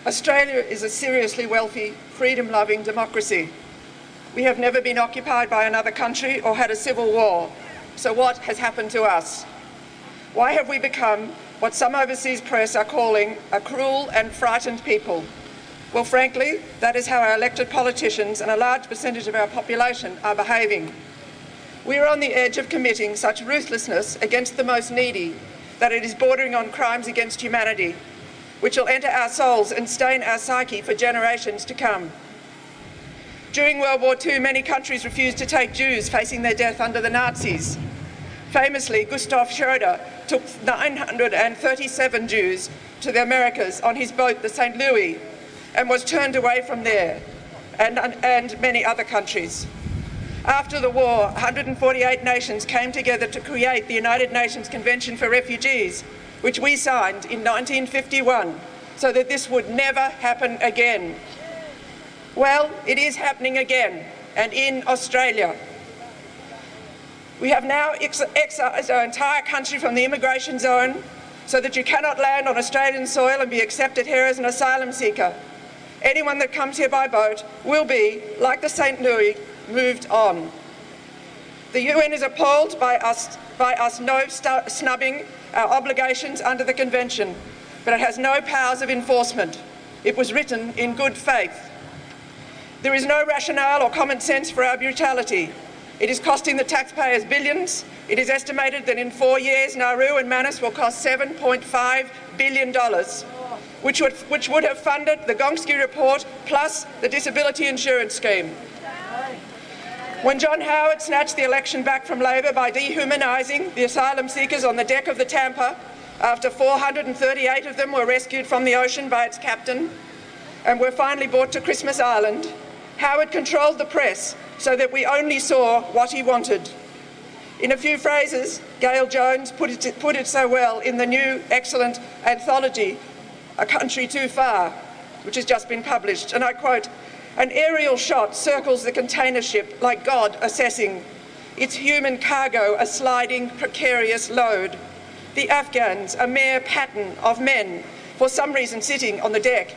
Australia is a seriously wealthy, freedom-loving democracy. We have never been occupied by another country or had a civil war. So what has happened to us? Why have we become what some overseas press are calling a cruel and frightened people? Well, frankly, that is how our elected politicians and a large percentage of our population are behaving. We are on the edge of committing such ruthlessness against the most needy that it is bordering on crimes against humanity, which will enter our souls and stain our psyche for generations to come. During World War II, many countries refused to take Jews facing their death under the Nazis. Famously, Gustav Schroeder took 937 Jews to the Americas on his boat, the St. Louis, and was turned away from there, and many other countries. After the war, 148 nations came together to create the United Nations Convention for Refugees, which we signed in 1951, so that this would never happen again. Well, it is happening again, and in Australia. We have now excised our entire country from the immigration zone so that you cannot land on Australian soil and be accepted here as an asylum seeker. Anyone that comes here by boat will be, like the St. Louis, moved on. The UN is appalled by us snubbing our obligations under the Convention, but it has no powers of enforcement. It was written in good faith. There is no rationale or common sense for our brutality. It is costing the taxpayers billions. It is estimated that in 4 years, Nauru and Manus will cost $7.5 billion, which would have funded the Gonski report plus the disability insurance scheme. When John Howard snatched the election back from Labor by dehumanising the asylum seekers on the deck of the Tampa, after 438 of them were rescued from the ocean by its captain and were finally brought to Christmas Island, Howard controlled the press so that we only saw what he wanted. In a few phrases, Gail Jones put it so well in the new, excellent anthology, A Country Too Far, which has just been published, and I quote, "An aerial shot circles the container ship like God assessing its human cargo, a sliding, precarious load. The Afghans, a mere pattern of men, for some reason sitting on the deck,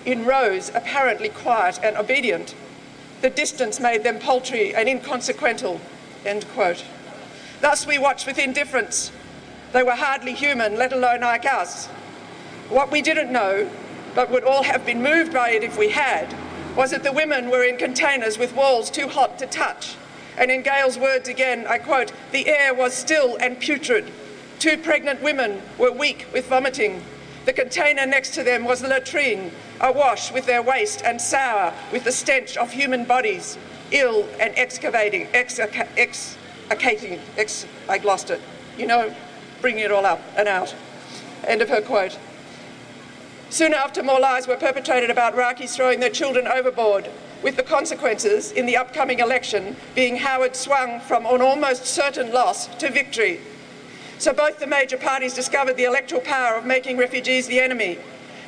in rows, apparently quiet and obedient. The distance made them paltry and inconsequential," end quote. Thus we watched with indifference. They were hardly human, let alone like us. What we didn't know, but would all have been moved by it if we had, was that the women were in containers with walls too hot to touch. And in Gail's words again, I quote, "The air was still and putrid. 2 pregnant women were weak with vomiting. The container next to them was the latrine, awash with their waste and sour with the stench of human bodies, ill and I'd lost it. You know, bringing it all up and out." End of her quote. Soon after, more lies were perpetrated about Iraqis throwing their children overboard, with the consequences in the upcoming election being Howard swung from an almost certain loss to victory. So both the major parties discovered the electoral power of making refugees the enemy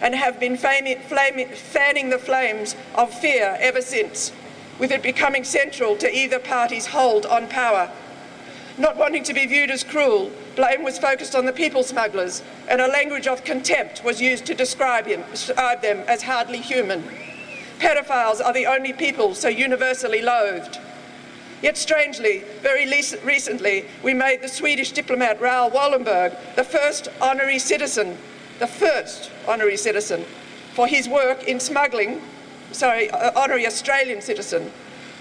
and have been fanning the flames of fear ever since, with it becoming central to either party's hold on power. Not wanting to be viewed as cruel, blame was focused on the people smugglers, and a language of contempt was used to describe them as hardly human. Pedophiles are the only people so universally loathed. Yet strangely, very recently, we made the Swedish diplomat Raoul Wallenberg the first honorary citizen for his work in smuggling, honorary Australian citizen,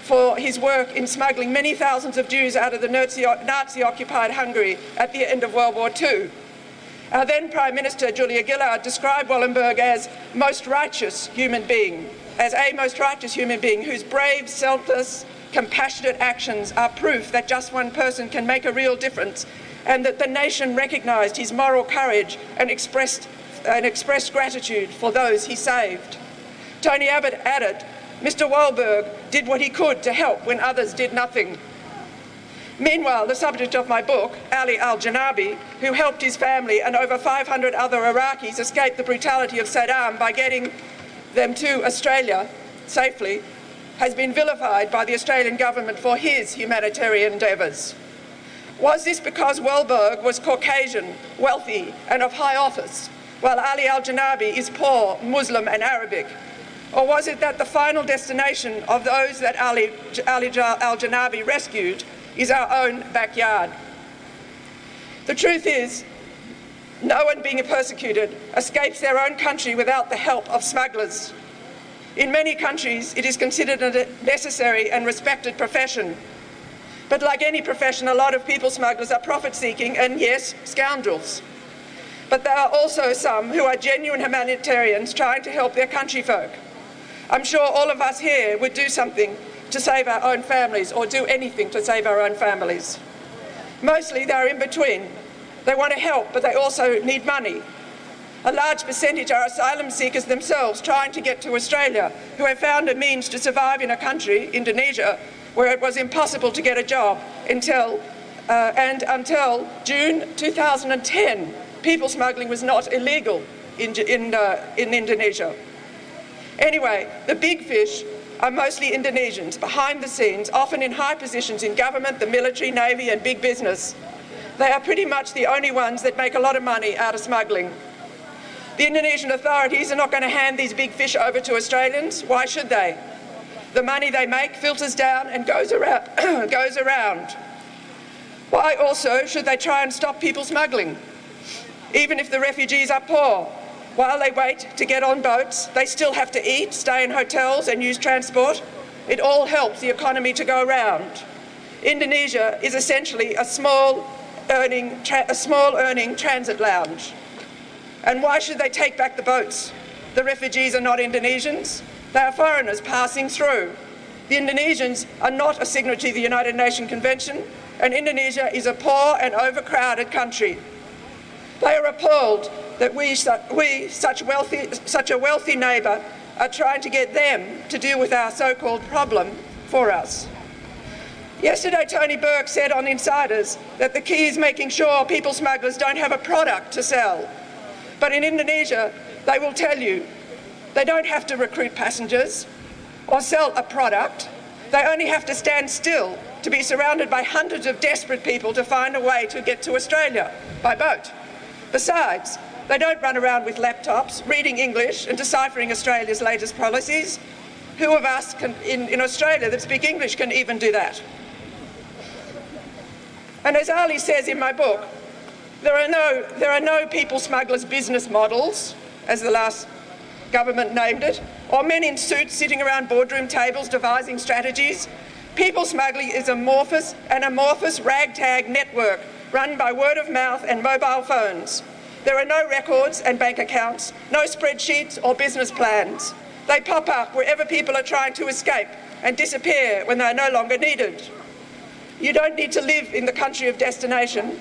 for his work in smuggling many thousands of Jews out of the Nazi-occupied Hungary at the end of World War II. Our then Prime Minister, Julia Gillard, described Wallenberg as a most righteous human being whose brave, selfless, compassionate actions are proof that just one person can make a real difference, and that the nation recognised his moral courage and expressed gratitude for those he saved. Tony Abbott added, "Mr. Wallenberg did what he could to help when others did nothing." Meanwhile, the subject of my book, Ali al-Janabi, who helped his family and over 500 other Iraqis escape the brutality of Saddam by getting them to Australia safely, has been vilified by the Australian government for his humanitarian endeavours. Was this because Wallenberg was Caucasian, wealthy and of high office? while Ali al-Janabi is poor, Muslim and Arabic? Or was it that the final destination of those that Ali al-Janabi rescued is our own backyard? The truth is, no one being persecuted escapes their own country without the help of smugglers. In many countries, it is considered a necessary and respected profession. But like any profession, a lot of people smugglers are profit-seeking and, yes, scoundrels. But there are also some who are genuine humanitarians trying to help their countryfolk. I'm sure all of us here would do something to save our own families, or do anything to save our own families. Mostly they're in between. They want to help, but they also need money. A large percentage are asylum seekers themselves trying to get to Australia, who have found a means to survive in a country, Indonesia, where it was impossible to get a job until June 2010. People smuggling was not illegal in Indonesia. Anyway, the big fish are mostly Indonesians, behind the scenes, often in high positions in government, the military, navy and big business. They are pretty much the only ones that make a lot of money out of smuggling. The Indonesian authorities are not going to hand these big fish over to Australians. Why should they? The money they make filters down and goes around. Why also should they try and stop people smuggling? Even if the refugees are poor, while they wait to get on boats, they still have to eat, stay in hotels and use transport. It all helps the economy to go around. Indonesia is essentially a small earning transit lounge. And why should they take back the boats? The refugees are not Indonesians. They are foreigners passing through. The Indonesians are not a signatory to the United Nations Convention, and Indonesia is a poor and overcrowded country. They are appalled that we, such a wealthy neighbour, are trying to get them to deal with our so-called problem for us. Yesterday, Tony Burke said on Insiders that the key is making sure people smugglers don't have a product to sell. But in Indonesia, they will tell you they don't have to recruit passengers or sell a product. They only have to stand still to be surrounded by hundreds of desperate people to find a way to get to Australia by boat. Besides, they don't run around with laptops, reading English and deciphering Australia's latest policies. Who of us in Australia that speak English can even do that? And as Ali says in my book, there are no people smugglers' business models, as the last government named it, or men in suits sitting around boardroom tables devising strategies. People smuggling is an amorphous ragtag network run by word of mouth and mobile phones. There are no records and bank accounts, no spreadsheets or business plans. They pop up wherever people are trying to escape and disappear when they are no longer needed. You don't need to live in the country of destination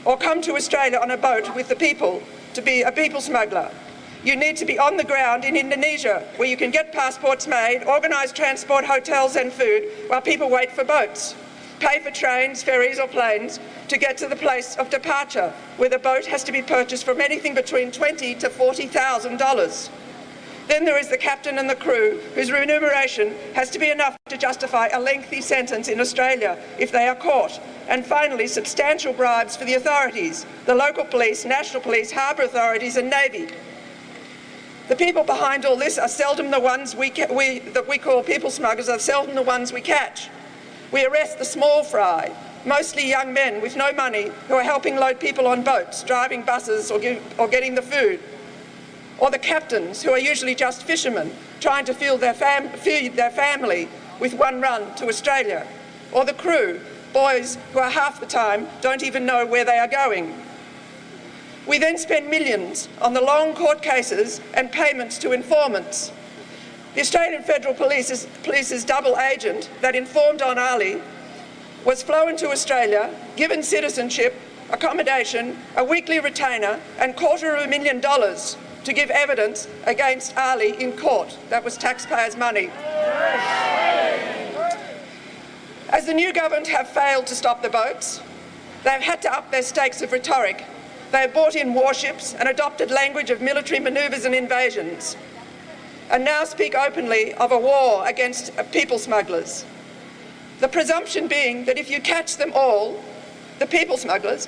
or come to Australia on a boat with the people to be a people smuggler. You need to be on the ground in Indonesia, where you can get passports made, organise transport, hotels and food while people wait for boats. Pay for trains, ferries or planes to get to the place of departure, where the boat has to be purchased from anything between $20,000 to $40,000. Then there is the captain and the crew, whose remuneration has to be enough to justify a lengthy sentence in Australia if they are caught. And finally, substantial bribes for the authorities, the local police, national police, harbour authorities and Navy. The people behind all this are seldom the ones that we call people smugglers, are seldom the ones we catch. We arrest the small fry, mostly young men with no money who are helping load people on boats, driving buses or getting the food. Or the captains, who are usually just fishermen, trying to feed their family with one run to Australia. Or the crew, boys who are half the time don't even know where they are going. We then spend millions on the long court cases and payments to informants. The Australian Federal Police's double agent that informed on Ali was flown to Australia, given citizenship, accommodation, a weekly retainer and $250,000 to give evidence against Ali in court. That was taxpayers' money. As the new government have failed to stop the boats, they've had to up their stakes of rhetoric. They have brought in warships and adopted language of military manoeuvres and invasions, and now speak openly of a war against people smugglers. The presumption being that if you catch them all, the people smugglers,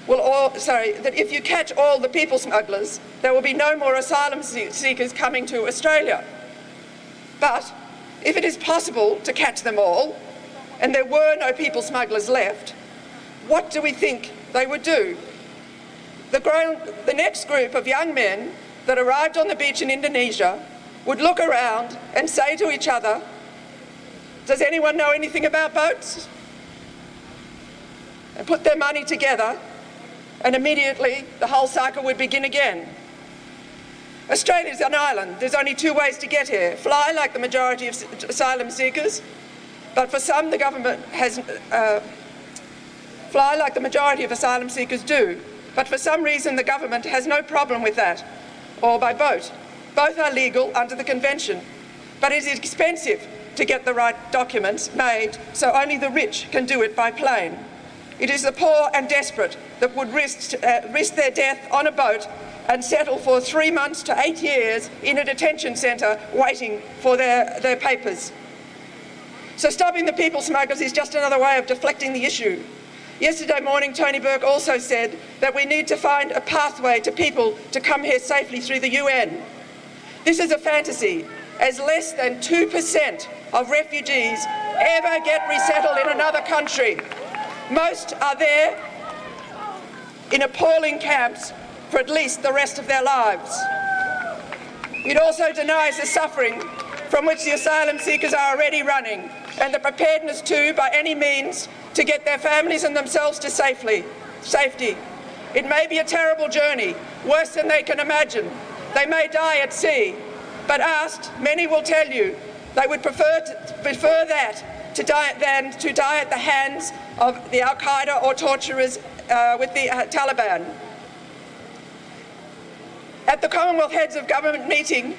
that if you catch all the people smugglers, there will be no more asylum seekers coming to Australia. But if it is possible to catch them all, and there were no people smugglers left, what do we think they would do? The next group of young men that arrived on the beach in Indonesia would look around and say to each other, "Does anyone know anything about boats?" And put their money together, and immediately the whole cycle would begin again. Australia's an island. There's only two ways to get here. Fly like the majority of asylum seekers, but for some the government has fly like the majority of asylum seekers do, but for some reason the government has no problem with that, or by boat. Both are legal under the convention, but it is expensive to get the right documents made, so only the rich can do it by plane. It is the poor and desperate that would risk their death on a boat and settle for 3 months to 8 years in a detention centre waiting for their papers. So stopping the people smugglers is just another way of deflecting the issue. Yesterday morning, Tony Burke also said that we need to find a pathway to people to come here safely through the UN. This is a fantasy, as less than 2% of refugees ever get resettled in another country. Most are there in appalling camps for at least the rest of their lives. It also denies the suffering from which the asylum seekers are already running, and the preparedness to, by any means, to get their families and themselves to safety. It may be a terrible journey, worse than they can imagine. They may die at sea, but asked, many will tell you they would prefer that than to die at the hands of the Al-Qaeda or torturers with the Taliban. At the Commonwealth Heads of Government meeting,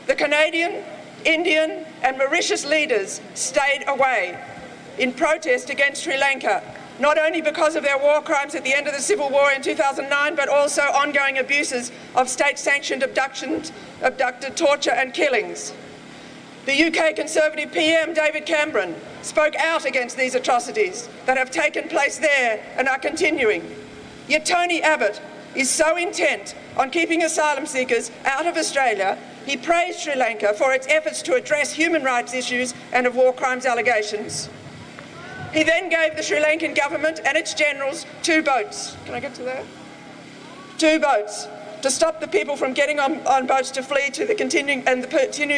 the Canadian, Indian and Mauritius leaders stayed away in protest against Sri Lanka, not only because of their war crimes at the end of the Civil War in 2009, but also ongoing abuses of state-sanctioned abducted torture and killings. The UK Conservative PM David Cameron spoke out against these atrocities that have taken place there and are continuing. Yet Tony Abbott is so intent on keeping asylum seekers out of Australia, he praised Sri Lanka for its efforts to address human rights issues and of war crimes allegations. He then gave the Sri Lankan government and its generals 2 boats. Can I get to that? 2 boats to stop the people from getting on boats to flee to the continuing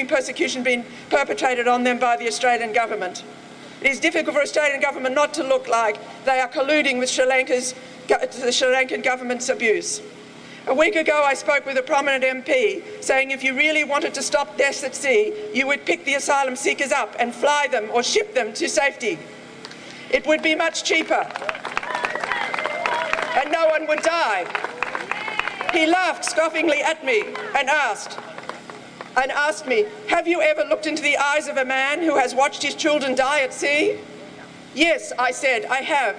persecution being perpetrated on them by the Australian government. It is difficult for Australian government not to look like they are colluding with the Sri Lankan government's abuse. A week ago, I spoke with a prominent MP saying if you really wanted to stop deaths at sea, you would pick the asylum seekers up and fly them or ship them to safety. It would be much cheaper, and no one would die. He laughed scoffingly at me and asked me, "Have you ever looked into the eyes of a man who has watched his children die at sea?" "Yes," I said, "I have."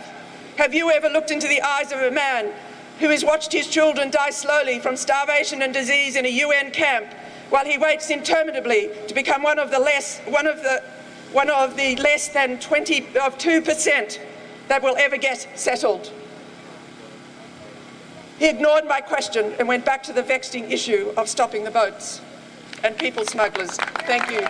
"Have you ever looked into the eyes of a man who has watched his children die slowly from starvation and disease in a UN camp while he waits interminably to become one of the less than 2% that will ever get settled?" He ignored my question and went back to the vexing issue of stopping the boats and people smugglers. Thank you.